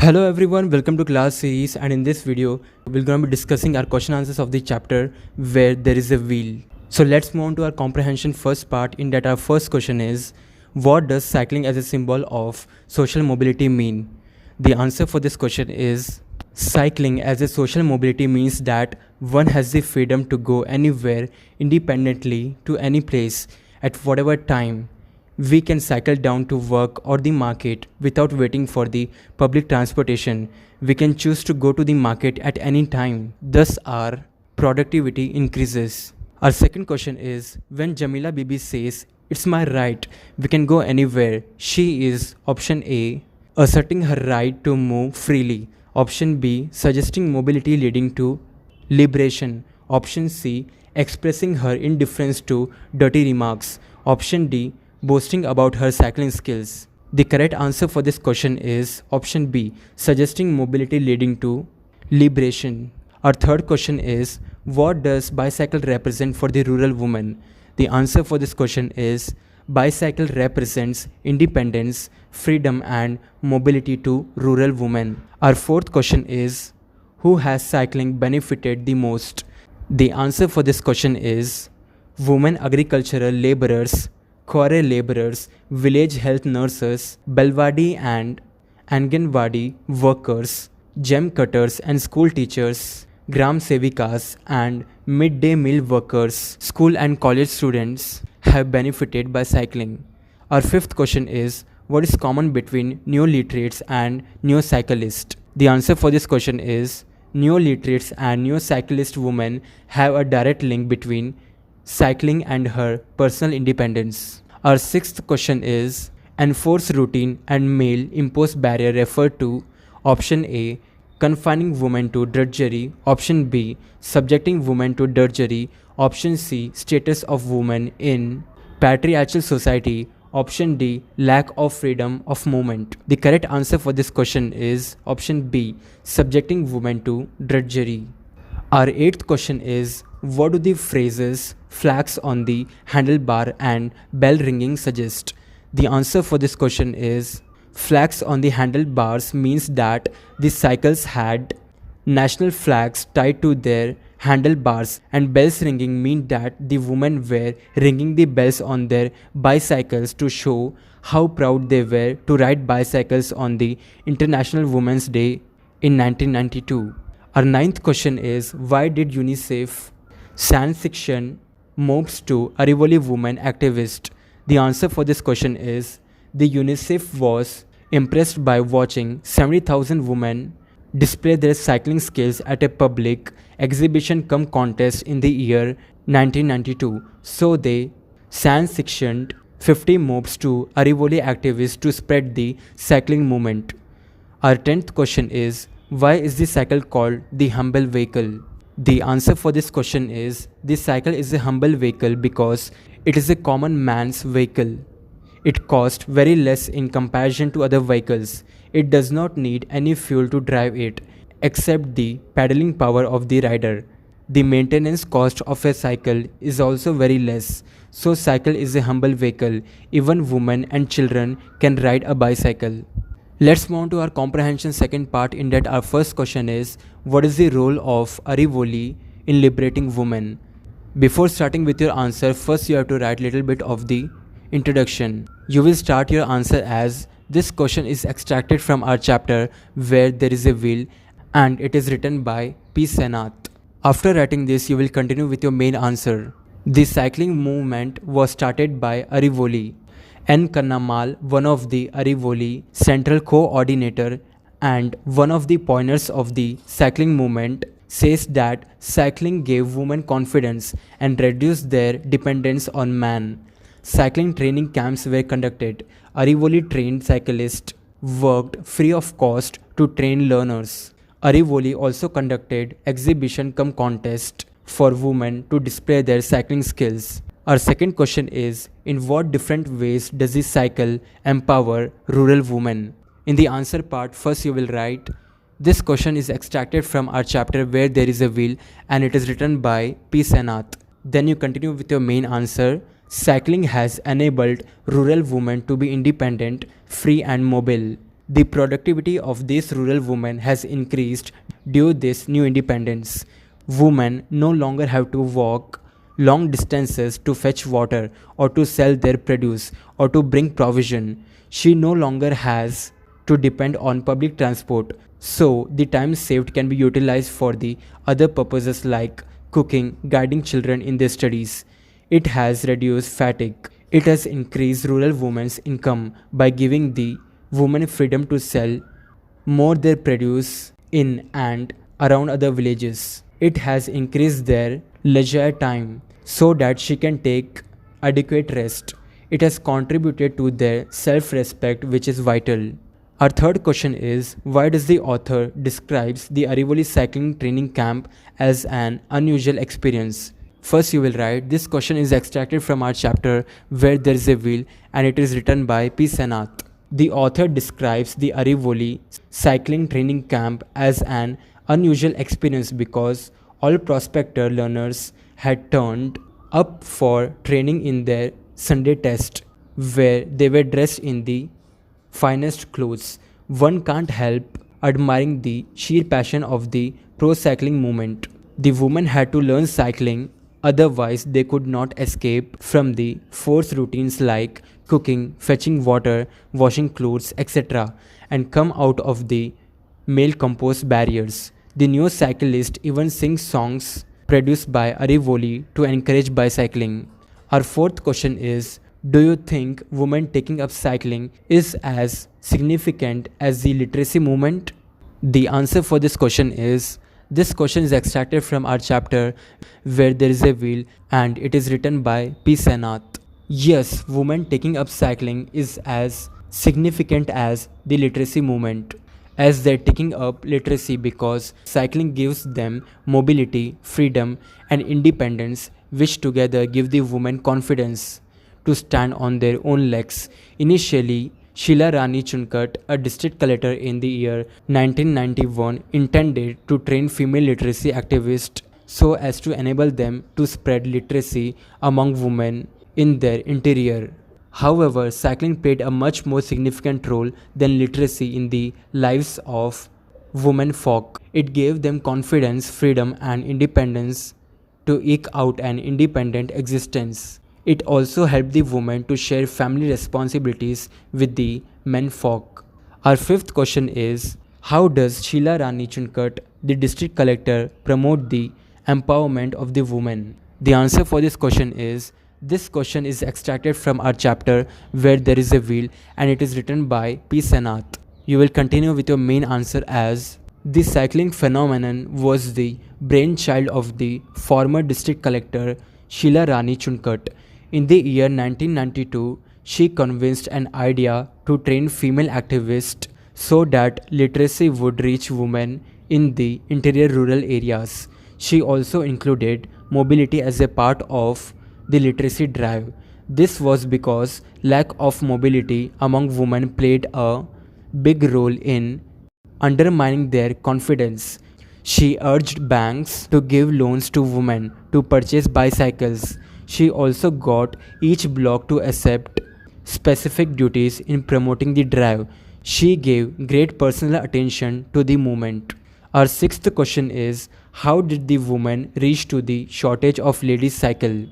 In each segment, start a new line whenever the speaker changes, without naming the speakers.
Hello everyone, welcome to class series, and in this video we're going to be discussing our question answers of the chapter where there is a wheel. So let's move on to our comprehension first part. In that, our first question is, what does cycling as a symbol of social mobility mean? The answer for this question is, cycling as a social mobility means that one has the freedom to go anywhere independently to any place at whatever time. We can cycle down to work or the market without waiting for the public transportation. We can choose to go to the market at any time. Thus, our productivity increases. Our second question is, when Jamila Bibi says, "It's my right, we can go anywhere," she is option A, asserting her right to move freely. Option B, suggesting mobility leading to liberation. Option C, expressing her indifference to dirty remarks. Option D, boasting about her cycling skills. The correct answer for this question is option B, suggesting mobility leading to liberation. Our third question is, what does bicycle represent for the rural woman? The answer for this question is, bicycle represents independence, freedom and mobility to rural women. Our fourth question is, who has cycling benefited the most? The answer for this question is, women agricultural laborers, quarry laborers, village health nurses, Belwadi and Anganwadi workers, gem cutters and school teachers, gram sevikas and midday meal workers, school and college students have benefited by cycling. Our fifth question is, what is common between neoliterates and neocyclists? The answer for this question is, neoliterates and neocyclist women have a direct link between cycling and her personal independence. Our sixth question is, enforce routine and male imposed barrier refer to option A, confining women to drudgery, option B, subjecting women to drudgery, option C, status of women in patriarchal society, option D, lack of freedom of movement. The correct answer for this question is option B, subjecting women to drudgery. Our eighth question is, what do the phrases flags on the handlebar and bell ringing suggest? The answer for this question is, flags on the handlebars means that the cycles had national flags tied to their handlebars, and bells ringing mean that the women were ringing the bells on their bicycles to show how proud they were to ride bicycles on the International Women's Day in 1992. Our ninth question is, why did UNICEF send section mobs to Arivoli women activist? The answer for this question is, the UNICEF was impressed by watching 70,000 women display their cycling skills at a public exhibition cum contest in the year 1992. So they sectioned 50 mobs to Arivoli activists to spread the cycling movement. Our 10th question is, why is the cycle called the humble vehicle? The answer for this question is, the cycle is a humble vehicle because it is a common man's vehicle. It costs very less in comparison to other vehicles. It does not need any fuel to drive it, except the pedaling power of the rider. The maintenance cost of a cycle is also very less. So cycle is a humble vehicle. Even women and children can ride a bicycle. Let's move on to our comprehension second part. In that, our first question is, what is the role of Arivoli in liberating women? Before starting with your answer, first you have to write a little bit of the introduction. You will start your answer as, this question is extracted from our chapter where there is a wheel, and it is written by P.Sainath. After writing this, you will continue with your main answer. The cycling movement was started by Arivoli. N. Kannamal, one of the Arivoli central coordinator and one of the pioneers of the cycling movement, says that cycling gave women confidence and reduced their dependence on man. Cycling training camps were conducted. Arivoli trained cyclists worked free of cost to train learners. Arivoli also conducted exhibition cum contest for women to display their cycling skills. Our second question is, in what different ways does this cycle empower rural women? In the answer part, first you will write, this question is extracted from our chapter where there is a wheel, and it is written by P.Sainath. Then you continue with your main answer. Cycling has enabled rural women to be independent, free and mobile. The productivity of these rural women has increased due to this new independence. Women no longer have to walk long distances to fetch water or to sell their produce or to bring provision. She no longer has to depend on public transport, so the time saved can be utilized for the other purposes like cooking, guiding children in their studies. It has reduced fatigue. It has increased rural women's income by giving the women freedom to sell more their produce in and around other villages. It has increased their leisure time so that she can take adequate rest. It has contributed to their self-respect, which is vital. Our third question is, why does the author describes the Arivoli cycling training camp as an unusual experience? First you will write, this question is extracted from our chapter Where There Is a Wheel and it is written by P.Sainath. The author describes the Arivoli cycling training camp as an unusual experience because all prospector learners had turned up for training in their Sunday test, where they were dressed in the finest clothes. One can't help admiring the sheer passion of the pro cycling movement. The women had to learn cycling, otherwise they could not escape from the forced routines like cooking, fetching water, washing clothes, etc., and come out of the male composed barriers. The new cyclist even sings songs produced by Arivoli to encourage bicycling. Our fourth question is, do you think women taking up cycling is as significant as the literacy movement? The answer for this question is, this question is extracted from our chapter Where There Is a Wheel and it is written by P.Sainath. Yes, women taking up cycling is as significant as the literacy movement, as they're taking up literacy because cycling gives them mobility, freedom and independence, which together give the women confidence to stand on their own legs. Initially, Sheila Rani Chunkat, a district collector in the year 1991, intended to train female literacy activists so as to enable them to spread literacy among women in their interior. However, cycling played a much more significant role than literacy in the lives of women folk. It gave them confidence, freedom and independence to eke out an independent existence. It also helped the women to share family responsibilities with the men folk. Our fifth question is, how does Sheila Rani Chunkat, the district collector, promote the empowerment of the women? The answer for this question is, this question is extracted from our chapter Where There Is a Wheel and it is written by P.Sainath. You will continue with your main answer as, the cycling phenomenon was the brainchild of the former district collector Sheila Rani Chunkat. In the year 1992, she convinced an idea to train female activists so that literacy would reach women in the interior rural areas. She also included mobility as a part of the literacy drive. This was because lack of mobility among women played a big role in undermining their confidence. She urged banks to give loans to women to purchase bicycles. She also got each block to accept specific duties in promoting the drive. She gave great personal attention to the movement. Our sixth question is, how did the women reach to the shortage of ladies' cycle?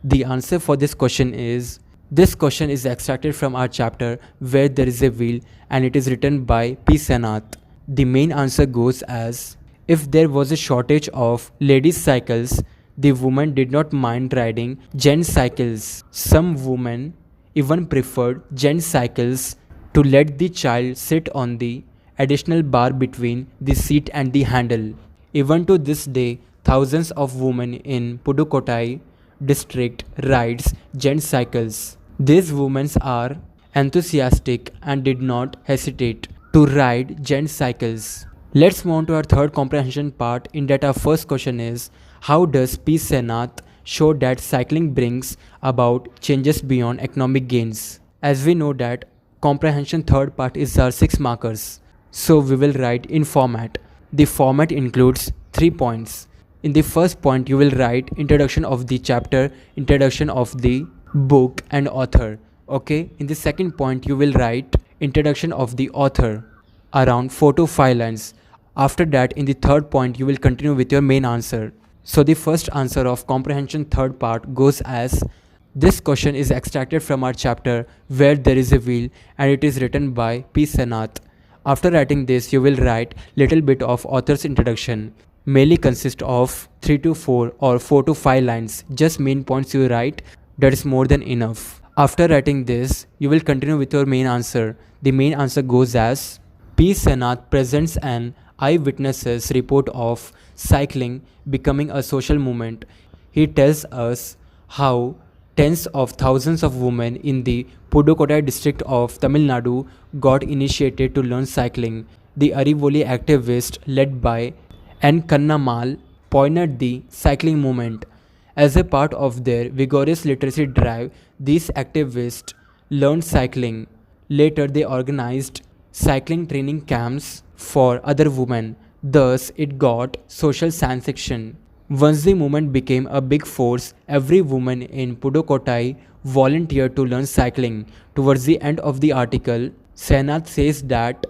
The answer for this question is, this question is extracted from our chapter Where There Is a Wheel and it is written by P.Sainath. The main answer goes as, if there was a shortage of ladies' cycles, the women did not mind riding gents cycles. Some women even preferred gents cycles to let the child sit on the additional bar between the seat and the handle. Even to this day, thousands of women in Pudukkottai district rides gents cycles. These women are enthusiastic and did not hesitate to ride gents cycles. Let's move on to our third comprehension part, in that our first question is, how does P.Sainath show that cycling brings about changes beyond economic gains? As we know that comprehension third part is our 6 markers. So we will write in format. The format includes 3 points. In the first point you will write introduction of the chapter, introduction of the book and author. Okay. In the second point you will write introduction of the author, around 4 to 5 lines. After that, in the third point, you will continue with your main answer. So the first answer of comprehension third part goes as, this question is extracted from our chapter Where There Is a Wheel, and it is written by P.Sainath. After writing this, you will write little bit of author's introduction. Mainly consists of 3 to 4 or 4 to 5 lines. Just main points you write, that is more than enough. After writing this, you will continue with your main answer. The main answer goes as, P.Sainath presents an eyewitness's report of cycling becoming a social movement. He tells us how tens of thousands of women in the Pudukkottai district of Tamil Nadu got initiated to learn cycling. The Arivoli activists led by N. Kannamal pioneered the cycling movement. As a part of their vigorous literacy drive, these activists learned cycling. Later, they organized cycling training camps for other women. Thus, it got social sanction. Once the movement became a big force, every woman in Pudukkottai volunteered to learn cycling. Towards the end of the article, Sainath says that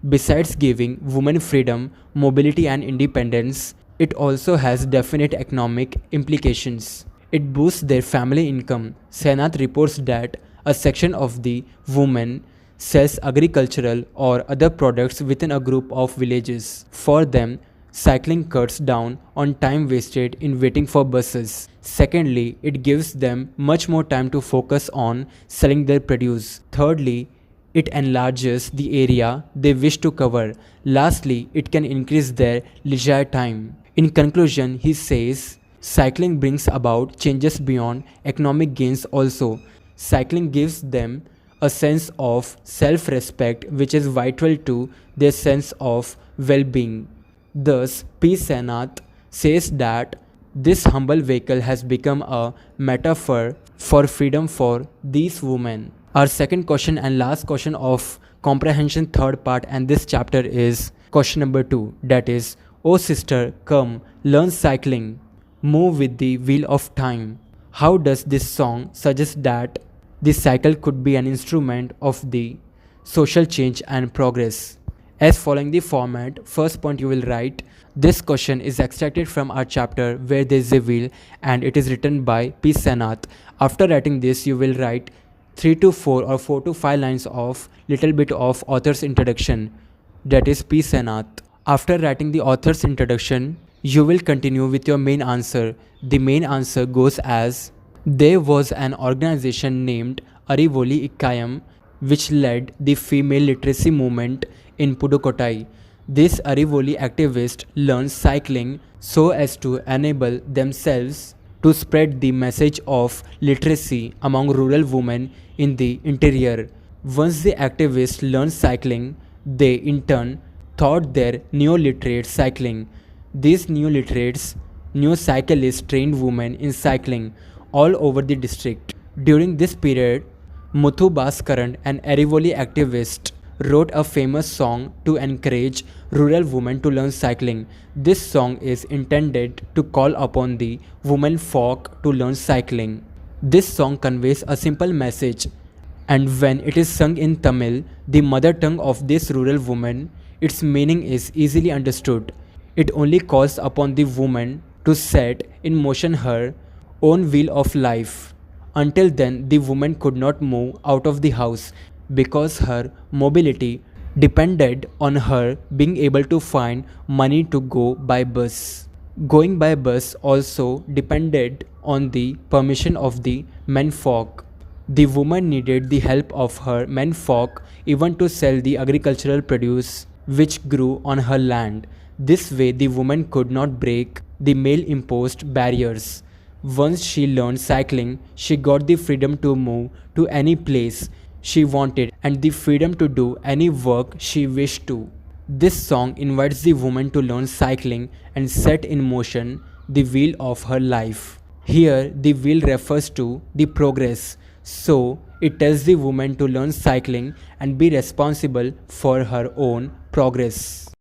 besides giving women freedom, mobility and independence, it also has definite economic implications. It boosts their family income. Sainath reports that a section of the women sells agricultural or other products within a group of villages. For them, cycling cuts down on time wasted in waiting for buses. Secondly, it gives them much more time to focus on selling their produce. Thirdly, it enlarges the area they wish to cover. Lastly, it can increase their leisure time. In conclusion, he says, cycling brings about changes beyond economic gains also. Cycling gives them a sense of self-respect which is vital to their sense of well-being. Thus, P.Sainath says that this humble vehicle has become a metaphor for freedom for these women. Our second question and last question of comprehension third part and this chapter is question number 2, that is, "Oh sister, come, learn cycling, move with the wheel of time." How does this song suggest that the cycle could be an instrument of the social change and progress? As following the format, first point you will write, this question is extracted from our chapter Where There Is a Wheel, and it is written by P.Sainath. After writing this, you will write 3 to 4 or 4 to 5 lines of little bit of author's introduction, that is P.Sainath. After writing the author's introduction, you will continue with your main answer. The main answer goes as, there was an organization named Arivoli Ikkayam which led the female literacy movement in Pudukkottai. These Arivoli activists learned cycling so as to enable themselves to spread the message of literacy among rural women in the interior. Once the activists learned cycling, they in turn taught their neo-literate cycling. These new cyclists trained women in cycling all over the district. During this period, Muthu Bhaskaran, an Arivoli activist, wrote a famous song to encourage rural women to learn cycling. This song is intended to call upon the women folk to learn cycling. This song conveys a simple message, and when it is sung in Tamil, the mother tongue of this rural woman, its meaning is easily understood. It only calls upon the woman to set in motion her own wheel of life. Until then, the woman could not move out of the house because her mobility depended on her being able to find money to go by bus. Going by bus also depended on the permission of the menfolk. The woman needed the help of her menfolk even to sell the agricultural produce which grew on her land. This way the woman could not break the male-imposed barriers. Once she learned cycling, she got the freedom to move to any place she wanted and the freedom to do any work she wished to. This song invites the woman to learn cycling and set in motion the wheel of her life. Here, the wheel refers to the progress, so it tells the woman to learn cycling and be responsible for her own progress.